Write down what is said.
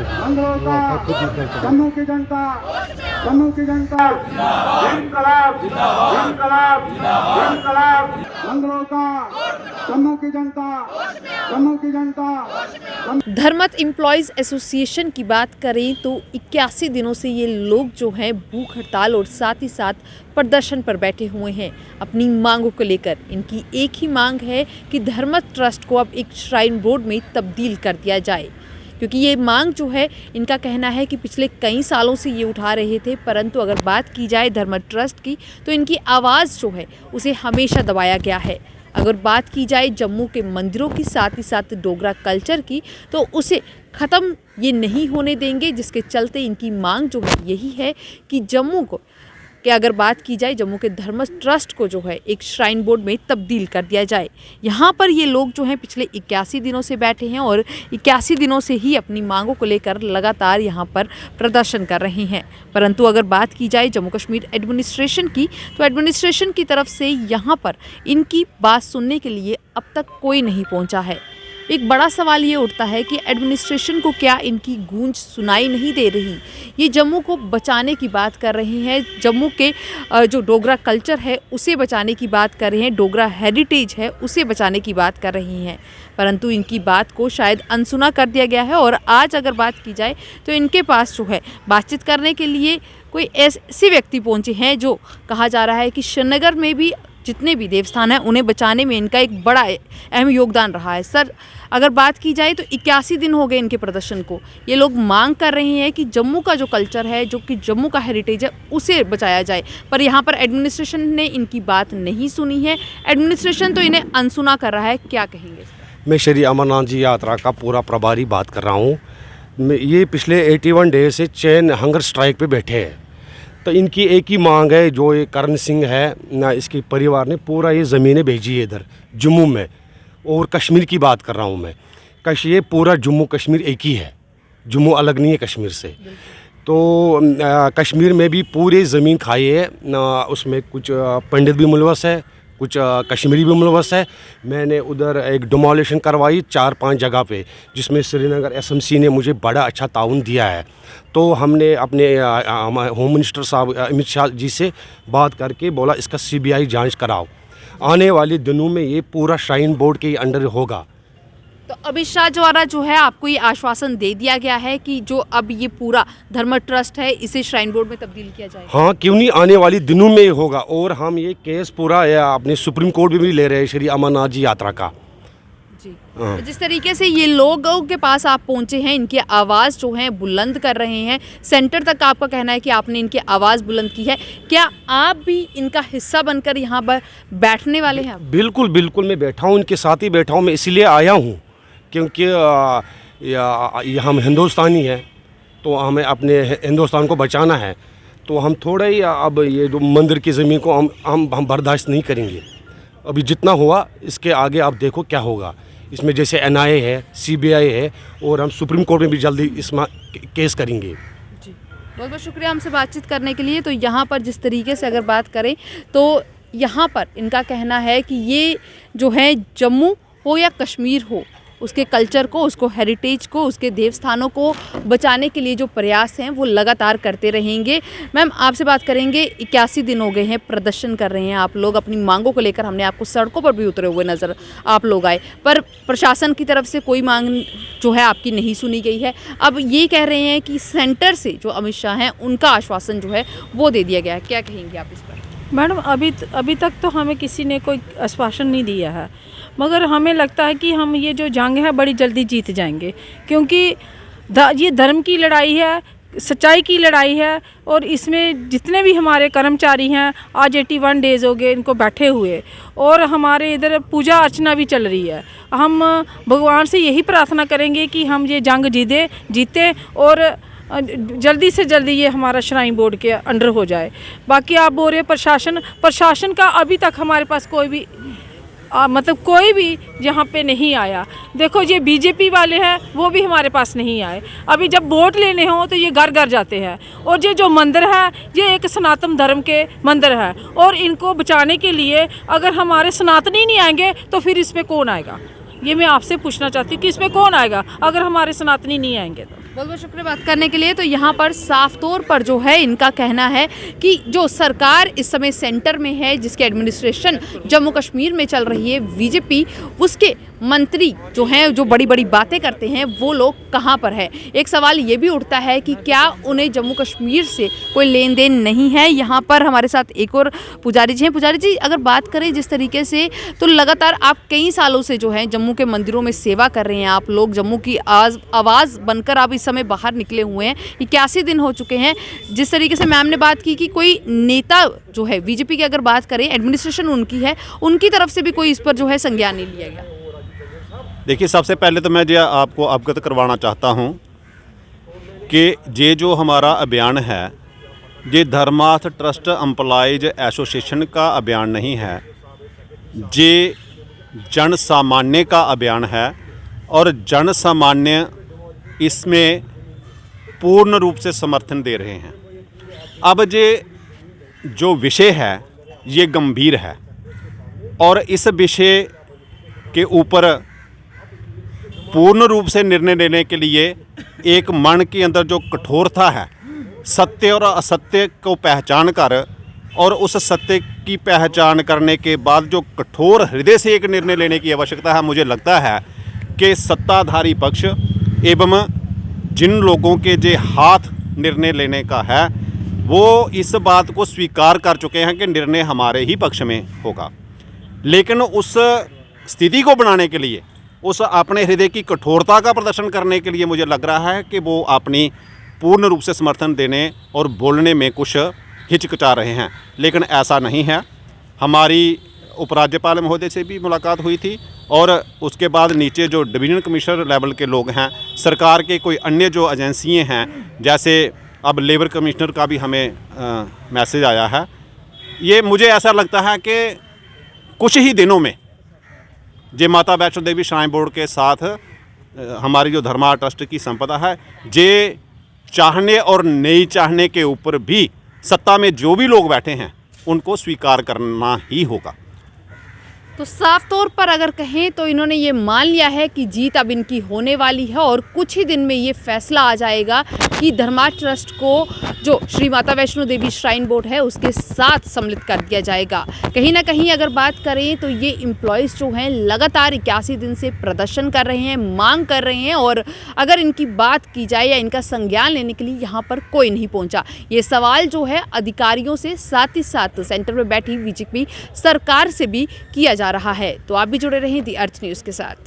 मंगलों का जम्मू की जनता इंकलाब इंकलाब इंकलाब मंगलों का जम्मू की जनता। धर्मत एम्प्लॉयज़ एसोसिएशन की बात करें तो 81 दिनों से ये लोग जो हैं भूख हड़ताल और साथ ही साथ प्रदर्शन पर बैठे हुए हैं अपनी मांगों को लेकर। इनकी एक ही मांग है कि धर्मत ट्रस्ट को अब एक श्राइन बोर्ड में तब्दील कर दिया जाए, क्योंकि ये मांग जो है इनका कहना है कि पिछले कई सालों से ये उठा रहे थे, परंतु अगर बात की जाए धर्मत ट्रस्ट की तो इनकी आवाज़ जो है उसे हमेशा दबाया गया है। अगर बात की जाए जम्मू के मंदिरों की साथ ही साथ डोगरा कल्चर की तो उसे ख़त्म ये नहीं होने देंगे, जिसके चलते इनकी मांग जो है यही है कि जम्मू को अगर बात की जाए जम्मू के धर्मत ट्रस्ट को जो है एक श्राइन बोर्ड में तब्दील कर दिया जाए। यहाँ पर ये लोग जो हैं पिछले 81 दिनों से बैठे हैं और 81 दिनों से ही अपनी मांगों को लेकर लगातार यहाँ पर प्रदर्शन कर रहे हैं। परंतु अगर बात की जाए जम्मू कश्मीर एडमिनिस्ट्रेशन की तो एडमिनिस्ट्रेशन की तरफ से यहाँ पर इनकी बात सुनने के लिए अब तक कोई नहीं पहुँचा है। एक बड़ा सवाल ये उठता है कि एडमिनिस्ट्रेशन को क्या इनकी गूंज सुनाई नहीं दे रही। ये जम्मू को बचाने की बात कर रहे हैं, जम्मू के जो डोगरा कल्चर है उसे बचाने की बात कर रहे हैं, डोगरा हेरिटेज है उसे बचाने की बात कर रही हैं, परंतु इनकी बात को शायद अनसुना कर दिया गया है। और आज अगर बात की जाए तो इनके पास जो है बातचीत करने के लिए कोई ऐसे व्यक्ति पहुँचे हैं जो कहा जा रहा है कि श्रीनगर में भी जितने भी देवस्थान हैं उन्हें बचाने में इनका एक बड़ा अहम योगदान रहा है। सर, अगर बात की जाए तो 81 दिन हो गए इनके प्रदर्शन को। ये लोग मांग कर रहे हैं कि जम्मू का जो कल्चर है, जो कि जम्मू का हेरिटेज है, उसे बचाया जाए, पर यहाँ पर एडमिनिस्ट्रेशन ने इनकी बात नहीं सुनी है। एडमिनिस्ट्रेशन तो इन्हें अनसुना कर रहा है। क्या कहेंगे इस पर? मैं श्री अमरनाथ जी यात्रा का पूरा प्रभारी बात कर रहा हूँ। ये पिछले 81 डेज से चैन हंगर स्ट्राइक पे बैठे हैं। तो इनकी एक ही मांग है, जो ये करण सिंह है ना, इसके परिवार ने पूरा ये ज़मीनें भेजी है इधर जम्मू में, और कश्मीर की बात कर रहा हूँ मैं। ये पूरा जम्मू कश्मीर एक ही है, जम्मू अलग नहीं है कश्मीर से। तो कश्मीर में भी पूरी ज़मीन खाई है ना, उसमें कुछ पंडित भी मुलवस है, कुछ कश्मीरी भी मुलवस है। मैंने उधर एक डिमोलिशन करवाई 4-5 जगह पे, जिसमें श्रीनगर एसएमसी ने मुझे बड़ा अच्छा ताउन दिया है। तो हमने अपने होम मिनिस्टर साहब अमित शाह जी से बात करके बोला इसका सीबीआई जांच कराओ। आने वाले दिनों में ये पूरा श्राइन बोर्ड के अंडर होगा। तो अमित शाह द्वारा जो है आपको ये आश्वासन दे दिया गया है कि जो अब ये पूरा धर्मत ट्रस्ट है इसे श्राइन बोर्ड में तब्दील किया जाएगा? हाँ, क्यों नहीं, आने वाली दिनों में होगा। और हम ये केस पूरा अपने सुप्रीम कोर्ट में भी ले रहे हैं श्री अमरनाथ जी यात्रा का। जी, तो जिस तरीके से ये लोगों के पास आप पहुंचे हैं, इनकी आवाज़ जो है बुलंद कर रहे हैं, सेंटर तक आपका कहना है कि आपने इनकी आवाज़ बुलंद की है, क्या आप भी इनका हिस्सा बनकर यहाँ पर बैठने वाले हैं? बिल्कुल बिल्कुल, मैं बैठा हूँ, इनके साथ ही बैठा हूँ। मैं इसलिए आया हूँ क्योंकि हम हिंदुस्तानी हैं, तो हमें अपने हिंदुस्तान को बचाना है। तो हम थोड़ा ही अब ये जो मंदिर की ज़मीन को हम बर्दाश्त नहीं करेंगे। अभी जितना हुआ इसके आगे आप देखो क्या होगा। इसमें जैसे एनआईए है, सीबीआई है, और हम सुप्रीम कोर्ट में भी जल्दी इसमें केस करेंगे। जी, बहुत बहुत शुक्रिया हमसे बातचीत करने के लिए। तो यहाँ पर जिस तरीके से अगर बात करें तो यहाँ पर इनका कहना है कि ये जो है जम्मू हो या कश्मीर हो, उसके कल्चर को, उसको हेरिटेज को, उसके देवस्थानों को बचाने के लिए जो प्रयास हैं वो लगातार करते रहेंगे। मैम, आपसे बात करेंगे। 81 दिन हो गए हैं प्रदर्शन कर रहे हैं आप लोग अपनी मांगों को लेकर। हमने आपको सड़कों पर भी उतरे हुए नज़र आप लोग आए, पर प्रशासन की तरफ से कोई मांग जो है आपकी नहीं सुनी गई है। अब ये कह रहे हैं कि सेंटर से जो अमित शाह हैं उनका आश्वासन जो है वो दे दिया गया है। क्या कहेंगे आप इस पर? मैडम, अभी तक तो हमें किसी ने कोई आश्वासन नहीं दिया है, मगर हमें लगता है कि हम ये जो जंग है बड़ी जल्दी जीत जाएंगे, क्योंकि ये धर्म की लड़ाई है, सच्चाई की लड़ाई है। और इसमें जितने भी हमारे कर्मचारी हैं, आज 81 डेज़ हो गए इनको बैठे हुए, और हमारे इधर पूजा अर्चना भी चल रही है। हम भगवान से यही प्रार्थना करेंगे कि हम ये जंग जीते और जल्दी से जल्दी ये हमारा श्राइन बोर्ड के अंडर हो जाए। बाकी आप बोल रहे प्रशासन का अभी तक हमारे पास कोई भी मतलब कोई भी यहाँ पे नहीं आया। देखो, ये बीजेपी वाले हैं, वो भी हमारे पास नहीं आए। अभी जब वोट लेने हो तो ये घर घर जाते हैं। और ये जो मंदिर है, ये एक सनातन धर्म के मंदिर है, और इनको बचाने के लिए अगर हमारे सनातनी नहीं आएंगे तो फिर इसमें कौन आएगा? ये मैं आपसे पूछना चाहती हूँ कि इसमें कौन आएगा अगर हमारे सनातनी नहीं आएंगे तो? बहुत बहुत शुक्रिया बात करने के लिए। तो यहाँ पर साफ तौर पर जो है इनका कहना है कि जो सरकार इस समय सेंटर में है, जिसके एडमिनिस्ट्रेशन जम्मू कश्मीर में चल रही है बीजेपी, उसके मंत्री जो हैं, जो बड़ी बड़ी बातें करते हैं, वो लोग कहाँ पर है। एक सवाल ये भी उठता है कि क्या उन्हें जम्मू कश्मीर से कोई लेन देन नहीं है। यहाँ पर हमारे साथ एक और पुजारी जी हैं। पुजारी जी, अगर बात करें जिस तरीके से, तो लगातार आप कई सालों से जो है जम्मू के मंदिरों में सेवा कर रहे हैं, आप लोग जम्मू की आवाज़ बनकर आप इस समय बाहर निकले हुए हैं। 81 दिन हो चुके हैं। जिस तरीके से मैम ने बात की कि कोई नेता जो है बीजेपी की अगर बात करें, एडमिनिस्ट्रेशन उनकी है, उनकी तरफ से भी कोई इस पर जो है संज्ञान नहीं लिया गया। देखिए, सबसे पहले तो मैं जो आपको अवगत करवाना चाहता हूं कि ये जो हमारा अभियान है, ये धर्मार्थ ट्रस्ट एम्प्लॉयज एसोसिएशन का अभियान नहीं है, ये जन सामान्य का अभियान है। और जन सामान्य इसमें पूर्ण रूप से समर्थन दे रहे हैं। अब ये जो विषय है ये गंभीर है, और इस विषय के ऊपर पूर्ण रूप से निर्णय लेने के लिए एक मन के अंदर जो कठोरता है, सत्य और असत्य को पहचान कर, और उस सत्य की पहचान करने के बाद जो कठोर हृदय से एक निर्णय लेने की आवश्यकता है, मुझे लगता है कि सत्ताधारी पक्ष एवं जिन लोगों के जो हाथ निर्णय लेने का है, वो इस बात को स्वीकार कर चुके हैं कि निर्णय हमारे ही पक्ष में होगा। लेकिन उस स्थिति को बनाने के लिए, उस अपने हृदय की कठोरता का प्रदर्शन करने के लिए मुझे लग रहा है कि वो अपनी पूर्ण रूप से समर्थन देने और बोलने में कुछ हिचकिचा रहे हैं। लेकिन ऐसा नहीं है। हमारी उपराज्यपाल महोदय से भी मुलाकात हुई थी, और उसके बाद नीचे जो डिवीजन कमिश्नर लेवल के लोग हैं, सरकार के कोई अन्य जो एजेंसियाँ हैं, जैसे अब लेबर कमिश्नर का भी हमें मैसेज आया है। ये मुझे ऐसा लगता है कि कुछ ही दिनों में जे माता वैष्णो देवी श्राइन बोर्ड के साथ हमारी जो धर्मार्थ ट्रस्ट की संपदा है, जे चाहने और नहीं चाहने के ऊपर भी सत्ता में जो भी लोग बैठे हैं उनको स्वीकार करना ही होगा। तो साफ तौर पर अगर कहें तो इन्होंने ये मान लिया है कि जीत अब इनकी होने वाली है, और कुछ ही दिन में ये फैसला आ जाएगा कि धर्मार्थ ट्रस्ट को जो श्री माता वैष्णो देवी श्राइन बोर्ड है उसके साथ सम्मिलित कर दिया जाएगा। कहीं ना कहीं अगर बात करें तो ये एम्प्लॉयज़ जो हैं लगातार 81 दिन से प्रदर्शन कर रहे हैं, मांग कर रहे हैं, और अगर इनकी बात की जाए या इनका संज्ञान लेने के लिए यहाँ पर कोई नहीं पहुँचा। ये सवाल जो है अधिकारियों से, साथ ही साथ सेंटर में बैठी बीजेपी सरकार से भी किया जा रहा है। तो आप भी जुड़े रहें दी अर्थ न्यूज़ के साथ।